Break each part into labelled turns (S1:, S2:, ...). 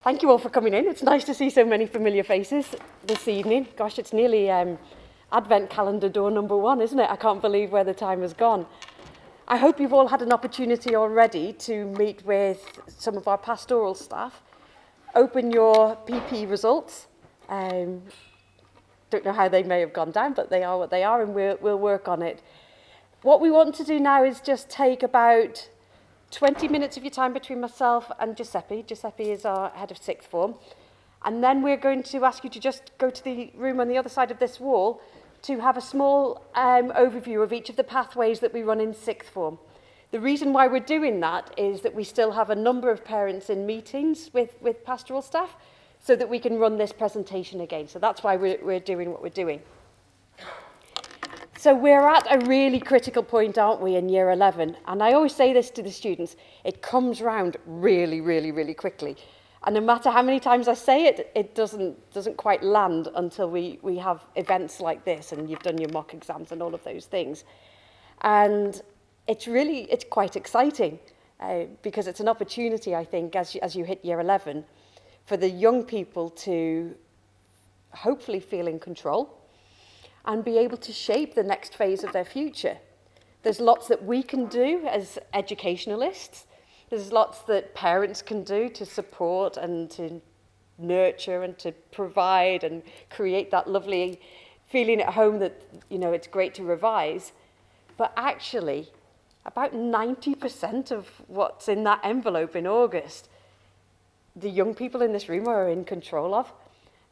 S1: Thank you all for coming in. It's nice to see so many familiar faces this evening. Gosh, it's nearly Advent calendar door number 1, isn't it? I can't believe where the time has gone. I hope you've all had an opportunity already to meet with some of our pastoral staff, open your PP results. Don't know how they may have gone down, but they are what they are, and we'll work on it. What we want to do now is just take about 20 minutes of your time between myself and Giuseppe. Giuseppe is our head of sixth form. And then we're going to ask you to just go to the room on the other side of this wall to have a small overview of each of the pathways that we run in sixth form. The reason why we're doing that is that we still have a number of parents in meetings with pastoral staff so that we can run this presentation again. So that's why we're doing what we're doing. So we're at a really critical point, aren't we, in year 11? And I always say this to the students, it comes round really, really, really quickly. And no matter how many times I say it, it doesn't quite land until we have events like this and you've done your mock exams and all of those things. And it's quite exciting because it's an opportunity, I think, as you hit year 11, for the young people to hopefully feel in control and be able to shape the next phase of their future. There's lots that we can do as educationalists. There's lots that parents can do to support and to nurture and to provide and create that lovely feeling at home that, you know, it's great to revise. But actually, about 90% of what's in that envelope in August, the young people in this room are in control of.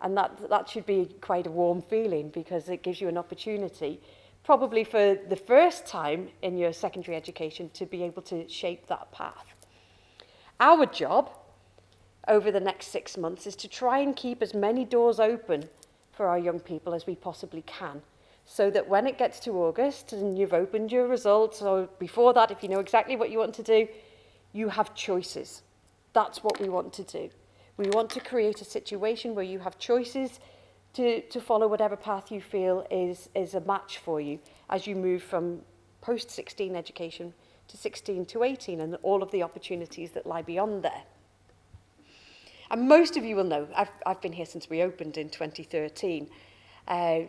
S1: And that should be quite a warm feeling because it gives you an opportunity, probably for the first time in your secondary education, to be able to shape that path. Our job over the next 6 months is to try and keep as many doors open for our young people as we possibly can, so that when it gets to August and you've opened your results, or before that, if you know exactly what you want to do, you have choices. That's what we want to do. We want to create a situation where you have choices to follow whatever path you feel is a match for you as you move from post-16 education to 16 to 18 and all of the opportunities that lie beyond there. And most of you will know, I've been here since we opened in 2013,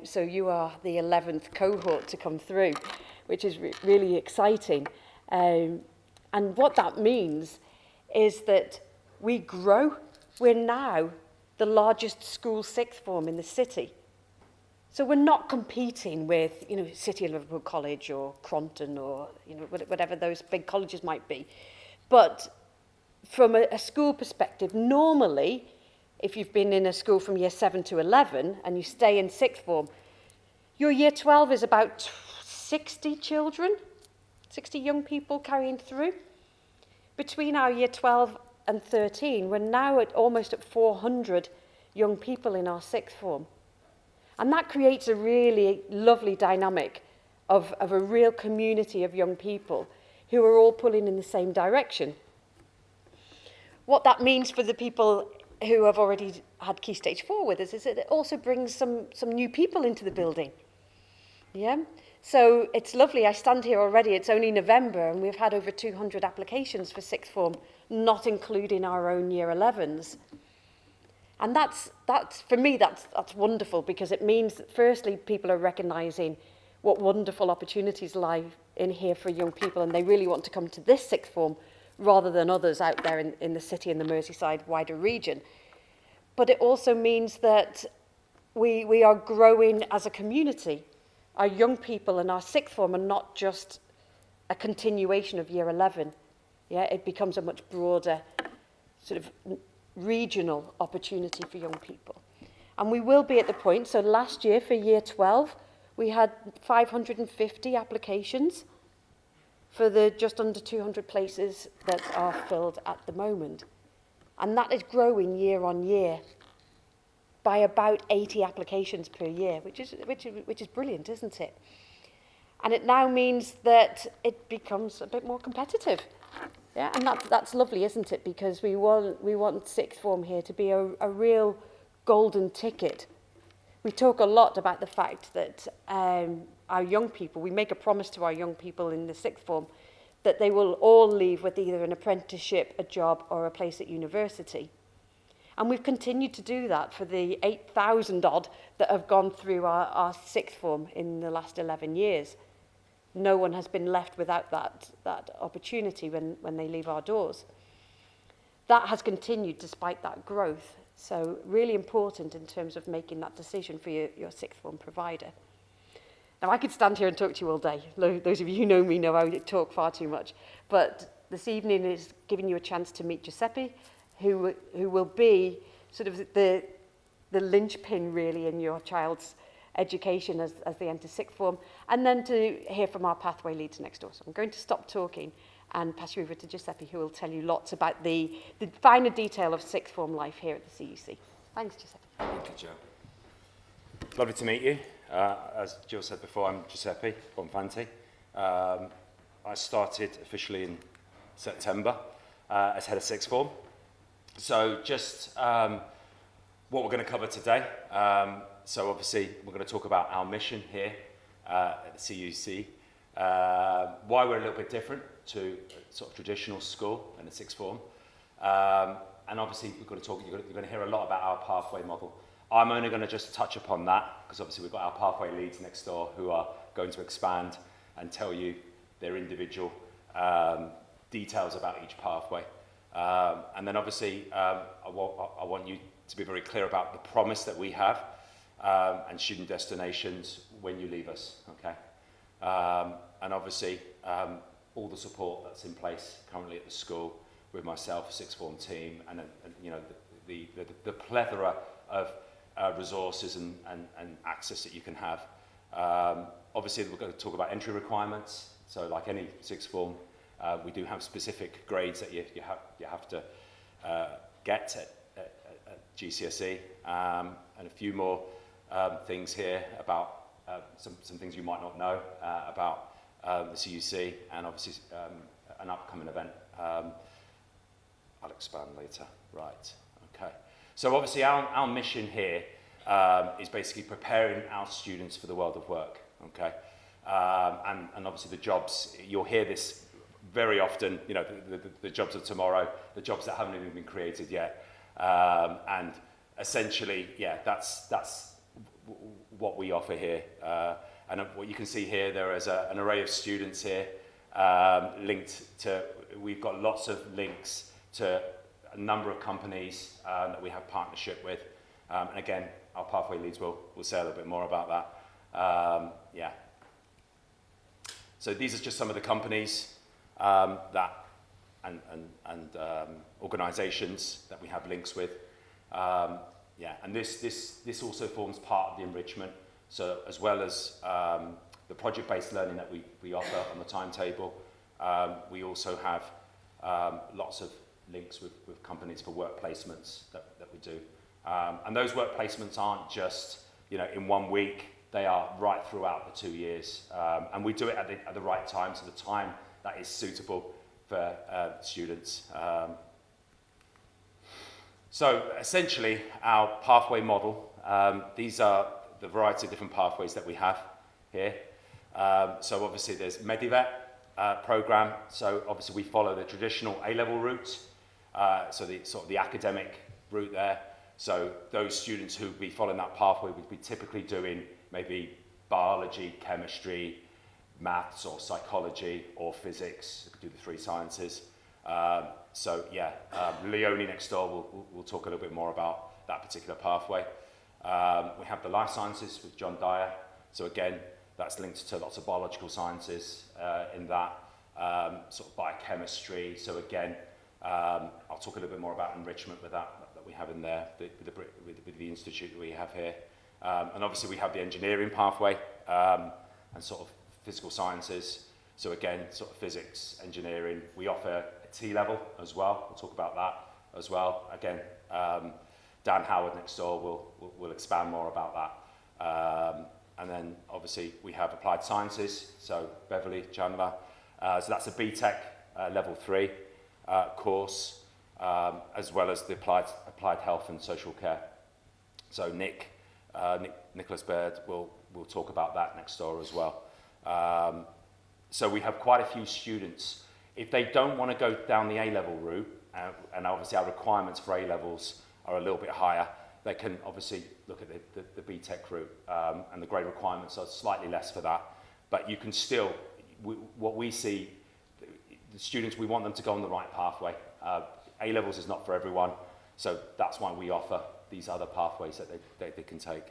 S1: so you are the 11th cohort to come through, which is really exciting. And what that means is that we grow. We're now the largest school sixth form in the city. So we're not competing with, you know, City of Liverpool College or Crompton or, you know, whatever those big colleges might be. But from a school perspective, normally, if you've been in a school from year 7 to 11 and you stay in sixth form, your year 12 is about 60 children, 60 young people carrying through. Between our year 12 and 13, we're now almost at 400 young people in our sixth form. And that creates a really lovely dynamic of a real community of young people who are all pulling in the same direction. What that means for the people who have already had Key Stage 4 with us is that it also brings some new people into the building. Yeah? So it's lovely. I stand here already. It's only November and we've had over 200 applications for sixth form, not including our own year 11s. And that's for me, that's wonderful because it means that firstly, people are recognising what wonderful opportunities lie in here for young people and they really want to come to this sixth form rather than others out there in the city and the Merseyside wider region. But it also means that we are growing as a community. Our young people and our sixth form are not just a continuation of year 11. Yeah, it becomes a much broader sort of regional opportunity for young people. And we will be at the point, so last year for year 12, we had 550 applications for the just under 200 places that are filled at the moment. And that is growing year on year by about 80 applications per year, which is brilliant, isn't it? And it now means that it becomes a bit more competitive. Yeah, and that's lovely, isn't it? Because we want sixth form here to be a real golden ticket. We talk a lot about the fact that our young people, we make a promise to our young people in the sixth form that they will all leave with either an apprenticeship, a job, or a place at university. And we've continued to do that for the 8,000 odd that have gone through our sixth form in the last 11 years. No one has been left without that opportunity when they leave our doors. That has continued despite that growth. So really important in terms of making that decision for your sixth form provider. Now, I could stand here and talk to you all day. Those of you who know me know I talk far too much. But this evening is giving you a chance to meet Giuseppe, who will be sort of the linchpin, really, in your child's education as they enter sixth form, and then to hear from our pathway leads next door. So I'm going to stop talking and pass you over to Giuseppe, who will tell you lots about the finer detail of sixth form life here at the CUC. Thanks, Giuseppe.
S2: Thank you, Jill. Lovely to meet you. As Jill said before, I'm Giuseppe Bonfanti. I started officially in September as head of sixth form. So just what we're going to cover today. So obviously we're going to talk about our mission here at the CUC, why we're a little bit different to a sort of traditional school and a sixth form. And obviously you're going to hear a lot about our pathway model. I'm only going to just touch upon that because obviously we've got our pathway leads next door who are going to expand and tell you their individual details about each pathway. And then obviously I want you to be very clear about the promise that we have and student destinations when you leave us, okay? And obviously all the support that's in place currently at the school with myself, sixth form team, and you know the plethora of resources and access that you can have. Obviously we're going to talk about entry requirements. So like any sixth form, we do have specific grades that you have to get at GCSE, and a few more things here about some things you might not know about the CUC, and obviously an upcoming event. I'll expand later. Right. Okay. So obviously our mission here is basically preparing our students for the world of work. Okay. And obviously the jobs, you'll hear this very often, you know, the jobs of tomorrow, the jobs that haven't even been created yet. And essentially, yeah, that's what we offer here. And what you can see here, there is an array of students here linked to, we've got lots of links to a number of companies that we have partnership with. And again, our pathway leads will say a little bit more about that. Yeah. So these are just some of the companies that and organisations that we have links with. Yeah, and this also forms part of the enrichment. So as well as the project-based learning that we offer on the timetable, we also have lots of links with companies for work placements that we do. And those work placements aren't just, you know, in 1 week. They are right throughout the 2 years. And we do it at the right time, so the time that is suitable for students. So essentially, our pathway model, these are the variety of different pathways that we have here. So obviously there's Medivet program. So obviously we follow the traditional A-level route, so the sort of the academic route there. So those students who be following that pathway would be typically doing maybe biology, chemistry, maths or psychology or physics. We could do the 3 sciences. So yeah, Leonie next door will talk a little bit more about that particular pathway. We have the life sciences with John Dyer. So again, that's linked to lots of biological sciences in that, sort of biochemistry. So again, I'll talk a little bit more about enrichment with that we have in there, with the institute that we have here. And obviously we have the engineering pathway and sort of physical sciences. So again, sort of physics, engineering. We offer a T-level as well. We'll talk about that as well. Again, Dan Howard next door will expand more about that. And then obviously we have applied sciences. So Beverly, Chandler. So that's a BTEC level 3 course, as well as the applied health and social care. So Nicholas Baird will talk about that next door as well. So we have quite a few students. If they don't want to go down the A-level route, and obviously our requirements for A-levels are a little bit higher, they can obviously look at the BTEC route, and the grade requirements are slightly less for that. But you can still, what we see, the students, we want them to go on the right pathway. A-levels is not for everyone, so that's why we offer these other pathways that they can take.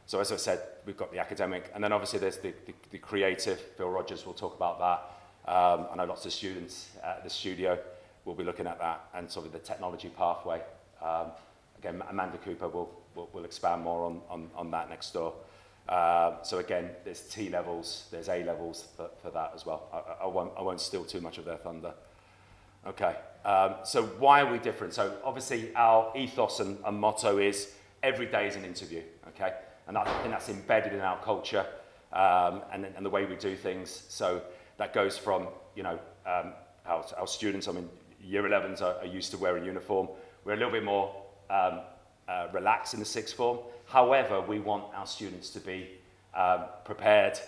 S2: So as I said, we've got the academic, and then obviously there's the creative. Phil Rogers will talk about that. I know lots of students at the studio will be looking at that, and sort of the technology pathway. Again, Amanda Cooper will expand more on that next door. So again, there's T-levels, there's A-levels for that as well. I won't steal too much of their thunder. Okay, so why are we different? So obviously our ethos and motto is every day is an interview, okay? And I think that's embedded in our culture and the way we do things. So that goes from, you know, our students, I mean, year 11s are used to wearing uniform. We're a little bit more relaxed in the sixth form. However, we want our students to be prepared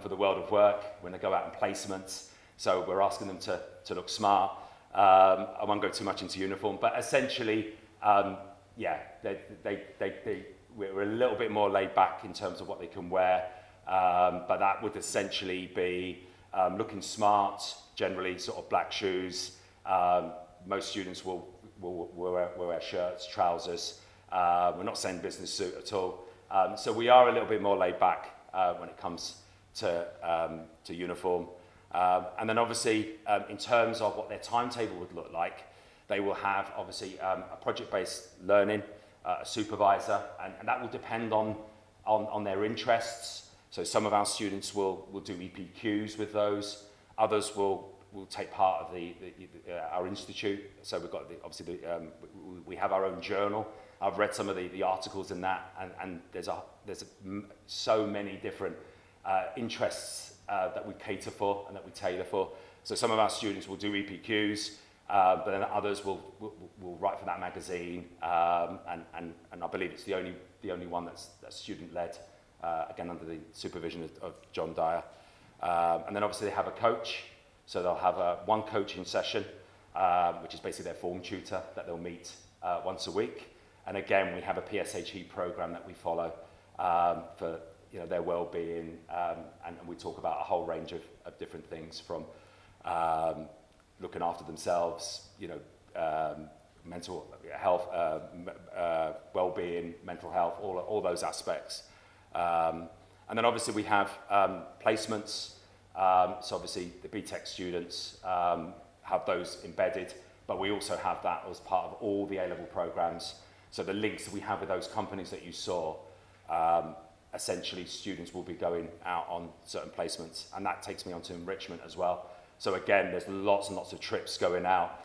S2: for the world of work when they go out in placements. So we're asking them to look smart. I won't go too much into uniform, but essentially, yeah, we're a little bit more laid back in terms of what they can wear, but that would essentially be looking smart, generally sort of black shoes. Most students will wear shirts, trousers. We're not saying business suit at all. So we are a little bit more laid back when it comes to uniform. And then obviously, in terms of what their timetable would look like, they will have obviously a project-based learning, a supervisor, and that will depend on their interests. So some of our students will do EPQs with those. Others will take part of our institute. So we've got obviously we have our own journal. I've read some of the articles in that, and there's so many different interests that we cater for and that we tailor for. So some of our students will do EPQs, but then others will write for that magazine, and I believe it's the only one that's student-led, again under the supervision of John Dyer. And then obviously they have a coach, so they'll have one coaching session, which is basically their form tutor that they'll meet once a week. And again, we have a PSHE program that we follow for their well-being, and we talk about a whole range of different things from looking after themselves, mental health, well-being, mental health, all those aspects. And then obviously we have placements. So obviously the BTEC students have those embedded, but we also have that as part of all the A-level programs. So the links that we have with those companies that you saw, essentially students will be going out on certain placements, and that takes me on to enrichment as well. So again, there's lots and lots of trips going out.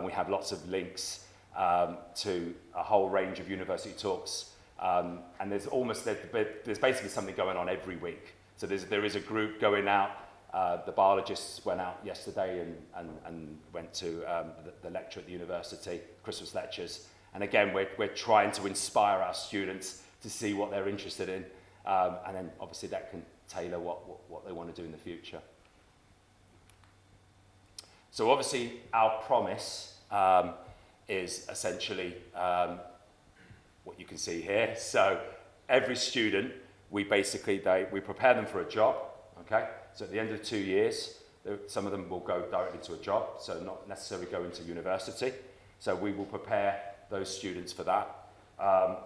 S2: We have lots of links to a whole range of university talks, and there's basically something going on every week. So there is a group going out. The biologists went out yesterday and went to the lecture at the university, Christmas lectures. And again, we're trying to inspire our students to see what they're interested in, and then obviously that can tailor what they want to do in the future. So obviously our promise is essentially what you can see here. So every student, we prepare them for a job, okay? So at the end of 2 years, some of them will go directly to a job, so not necessarily go into university. So we will prepare those students for that.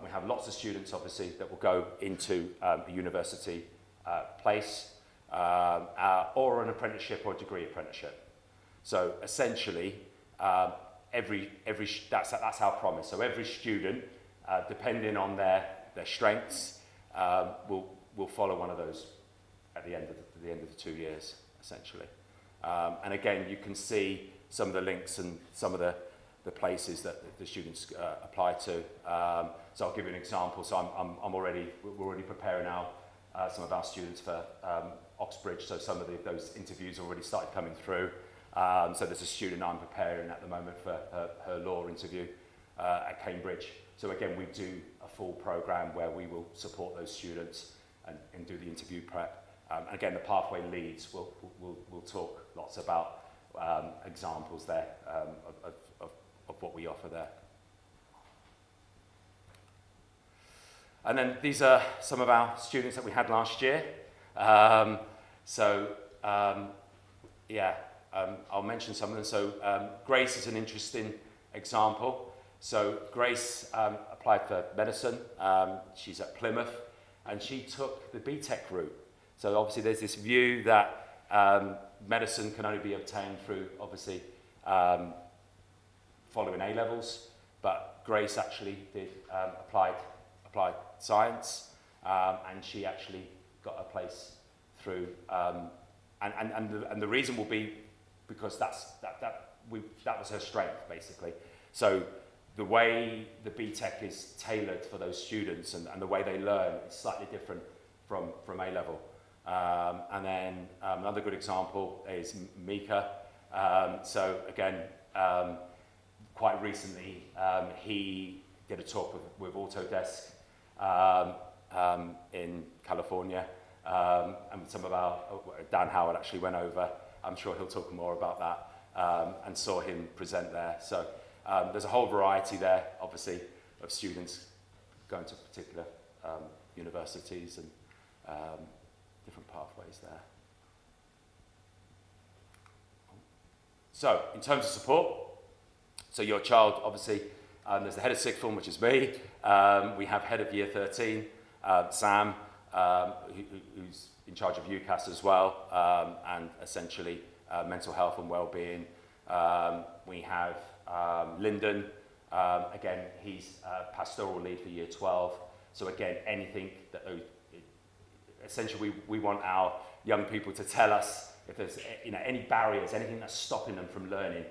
S2: We have lots of students, obviously, that will go into a university place or an apprenticeship or degree apprenticeship. So essentially, that's our promise. So every student, depending on their strengths, will follow one of those at the end of the 2 years, essentially. And again, you can see some of the links and some of the places that the students apply to. So I'll give you an example. So we're already preparing some of our students for Oxbridge. So some of those interviews already started coming through. So there's a student I'm preparing at the moment for her law interview at Cambridge. So again, we do a full program where we will support those students and do the interview prep. And again, the pathway leads will talk lots about examples there of what we offer there. And then these are some of our students that we had last year. I'll mention some of them. So Grace is an interesting example. So Grace applied for medicine. She's at Plymouth, and she took the BTEC route. So obviously there's this view that medicine can only be obtained through, obviously, following A-levels, but Grace actually did applied science, and she actually got a place through, and the reason will be because that was her strength, basically. So the way the BTEC is tailored for those students and the way they learn is slightly different from A-level. And then another good example is Mika. So again, quite recently, he did a talk with Autodesk in California, and some of Dan Howard actually went over. I'm sure he'll talk more about that, and saw him present there. So there's a whole variety there, obviously, of students going to particular universities and different pathways there. So in terms of support, so your child, obviously, there's the head of sixth form, which is me. We have head of year 13, Sam, who's in charge of UCAS as well, and essentially mental health and well-being. We have Lyndon, again, he's pastoral lead for year 12. So again, anything that essentially we want our young people to tell us if there's any barriers, anything that's stopping them from learning.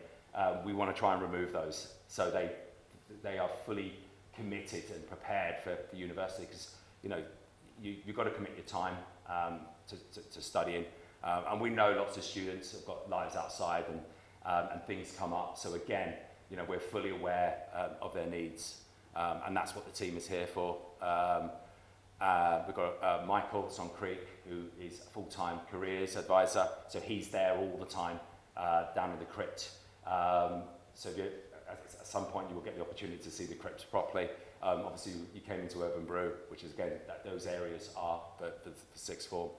S2: We want to try and remove those, so they are fully committed and prepared for the university, because you've got to commit your time to studying, and we know lots of students have got lives outside and things come up. So again, we're fully aware of their needs, and that's what the team is here for. We've got Michael Song Creek, who is a full-time careers advisor, so he's there all the time down in the crypt. So at some point you will get the opportunity to see the crypts properly. Obviously you came into Urban Brew, which is again, those areas are for sixth form.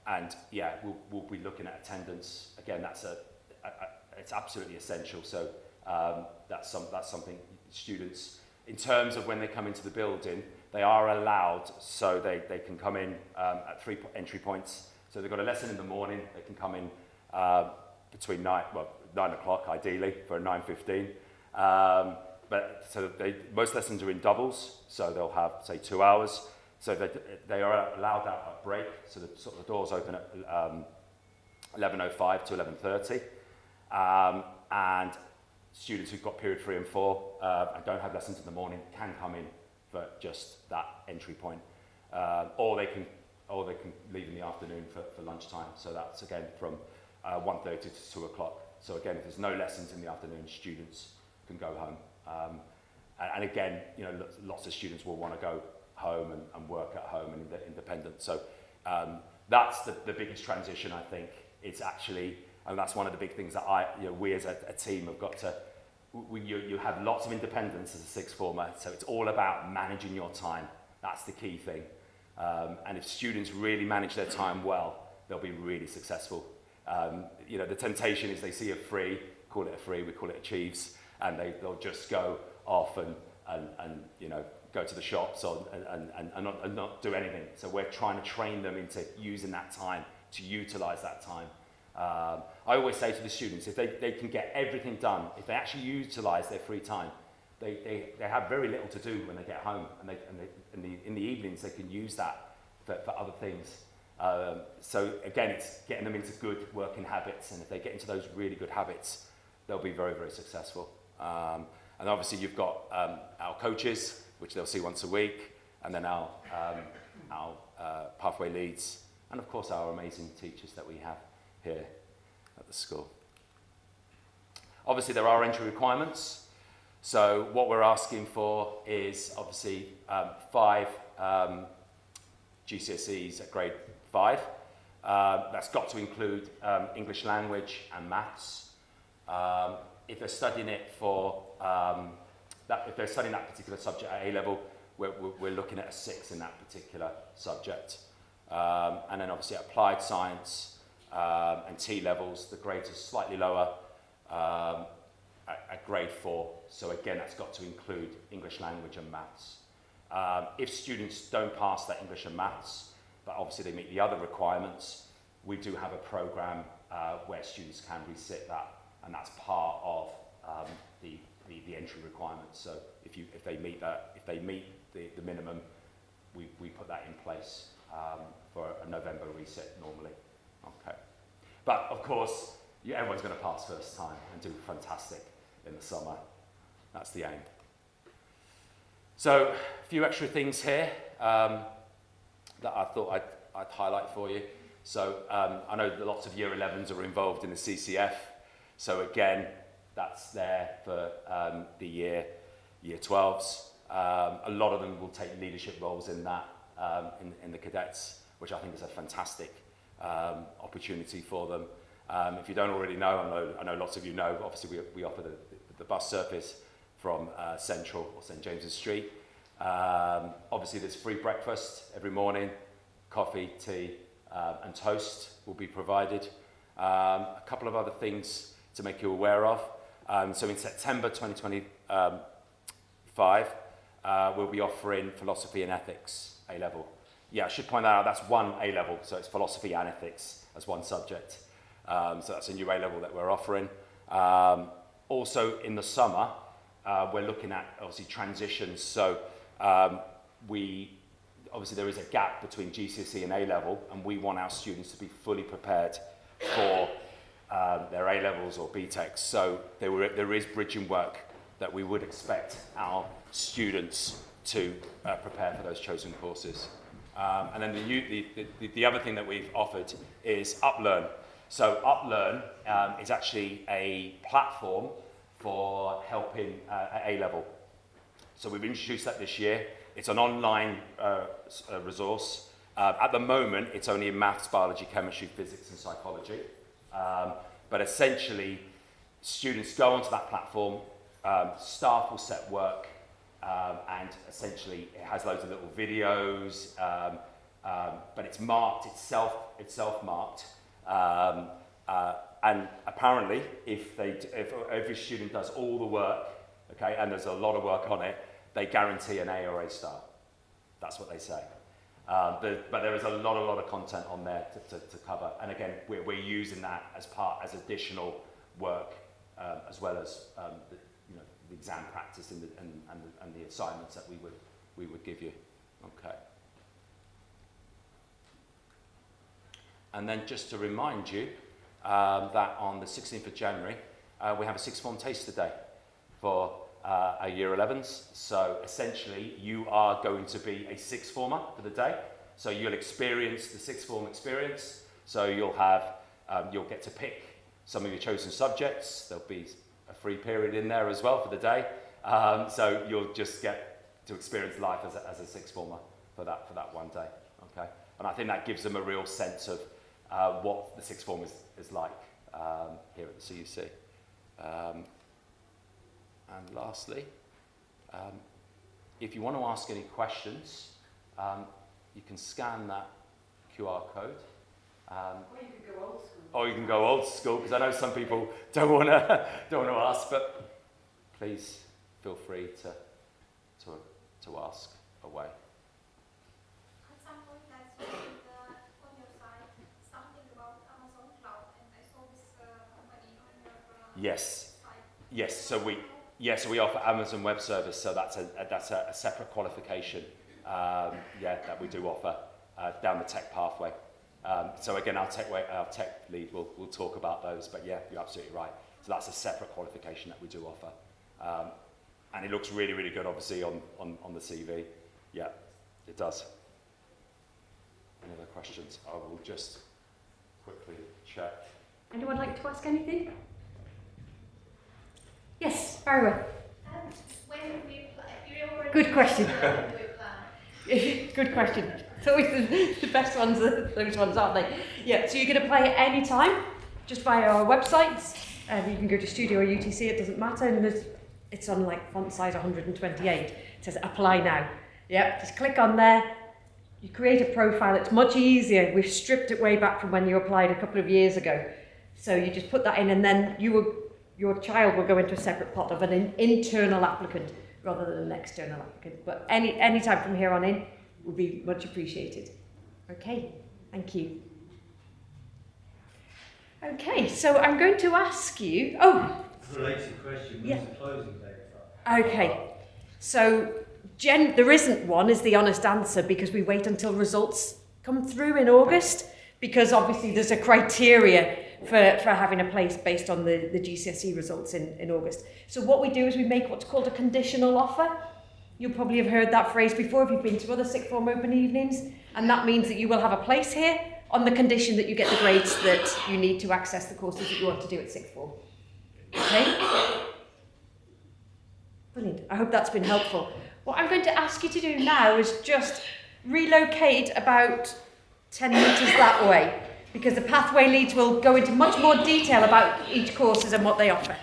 S2: And yeah, we'll be looking at attendance. Again, it's absolutely essential. So that's something students, in terms of when they come into the building, they are allowed, so they can come in at 3 entry points. So they've got a lesson in the morning, they can come in between 9 o'clock ideally for a 9:15. But so most lessons are in doubles, so they'll have, say, 2 hours. So they are allowed a break, so the doors open at 11:05 to 11:30. And students who've got period 3 and 4 and don't have lessons in the morning can come in for just that entry point. Or they can leave in the afternoon for lunchtime. So that's again from 1:30 to 2 o'clock. So again, if there's no lessons in the afternoon, students can go home. And again, lots of students will want to go home and work at home and independent. So that's the biggest transition, I think. It's actually, and that's one of the big things that we as a team have got to. You have lots of independence as a sixth former, so it's all about managing your time. That's the key thing. And if students really manage their time well, they'll be really successful. The temptation is they see a free, call it a free, we call it achieves, and they'll just go off and go to the shops and not do anything. So we're trying to train them into using that time, to utilize that time. I always say to the students, if they can get everything done, if they actually utilize their free time, they have very little to do when they get home, and in the evenings they can use that for other things. So again, it's getting them into good working habits, and if they get into those really good habits, they'll be very, very successful. And obviously you've got our coaches, which they'll see once a week, and then our pathway leads, and of course our amazing teachers that we have here at the school. Obviously there are entry requirements. So what we're asking for is obviously 5 GCSEs at grade 5. That's got to include English language and maths. If they're studying it if they're studying that particular subject at A level, we're looking at a 6 in that particular subject. And then obviously applied science and T levels, the grades are slightly lower at grade 4. So again, that's got to include English language and maths. If students don't pass that English and maths, but obviously they meet the other requirements, we do have a program where students can resit that, and that's part of the entry requirements. So if they meet the minimum, we put that in place for a November reset normally. Okay, but of course everyone's going to pass first time and do fantastic in the summer. That's the aim. So a few extra things here that I thought I'd highlight for you. So I know that lots of Year 11s are involved in the CCF. So again, that's there for the Year 12s. A lot of them will take leadership roles in that, in the cadets, which I think is a fantastic opportunity for them. If you don't already know, I know lots of you know, obviously we offer the bus service from Central or St James's Street. Obviously there's free breakfast every morning, coffee, tea, and toast will be provided. A couple of other things to make you aware of. So in September 2025, we'll be offering philosophy and ethics A-level. Yeah, I should point out that's one A-level, so it's philosophy and ethics as one subject. So that's a new A-level that we're offering. Also in the summer, we're looking at obviously transitions. So obviously there is a gap between GCSE and A-level, and we want our students to be fully prepared for their A-levels or BTECs. So there is bridging work that we would expect our students to prepare for those chosen courses. And then the other thing that we've offered is UpLearn. So UpLearn is actually a platform for helping at A-level. So we've introduced that this year. It's an online resource. At the moment, it's only in maths, biology, chemistry, physics, and psychology. But essentially, students go onto that platform, staff will set work, and essentially it has loads of little videos, but it's marked, it's self-marked. And apparently, if every student does all the work, okay, and there's a lot of work on it, they guarantee an A or A star. That's what they say. But there is a lot of content on there to cover. And again, we're using that as additional work, as well as the exam practice and the assignments that we would give you. Okay. And then just to remind you that on the 16th of January, we have a sixth form taster day for our Year 11s. So essentially, you are going to be a sixth former for the day. So you'll experience the sixth form experience. So you'll get to pick some of your chosen subjects. There'll be a free period in there as well for the day. So you'll just get to experience life as a sixth former for that one day. Okay, and I think that gives them a real sense of what the sixth form is like here at the CUC. And lastly, if you want to ask any questions, you can scan that QR code. Or you can go old school, because I know some people don't want to ask, but please feel free to ask away.
S3: At some point I saw on your site something about Amazon Cloud, and I saw this company on your
S2: Yes.
S3: site.
S2: So we offer Amazon Web Service, so that's a separate qualification that we do offer down the tech pathway. So again, our tech lead will talk about those, but yeah, you're absolutely right. So that's a separate qualification that we do offer. And it looks really, really good, obviously, on the CV. Yeah, it does. Any other questions? I will just quickly check.
S4: Anyone like to ask anything? Yes, very well.
S3: When do we apply?
S4: Good question.
S3: When do we apply?
S4: Good question. It's always the best ones, those ones, aren't they? Yeah, so you can apply at any time, just via our websites. You can go to Studio or UTC, it doesn't matter. And it's on like font size 128. It says apply now. Yep, just click on there. You create a profile. It's much easier. We've stripped it way back from when you applied a couple of years ago. So you just put that in, and then your child will go into a separate pot of an internal applicant rather than an external applicant. But any time from here on in would be much appreciated. Okay, thank you. Okay, so I'm going to ask you. Oh,
S5: related question. When's
S4: yeah.
S5: the closing date?
S4: Okay, so there isn't one, is the honest answer, because we wait until results come through in August, because obviously there's a criteria for having a place based on the GCSE results in August. So what we do is we make what's called a conditional offer. You'll probably have heard that phrase before if you've been to other sixth form open evenings, and that means that you will have a place here on the condition that you get the grades that you need to access the courses that you want to do at sixth form. Okay? Brilliant. I hope that's been helpful. What I'm going to ask you to do now is just relocate about 10 metres that way, because the pathway leads will go into much more detail about each courses and what they offer.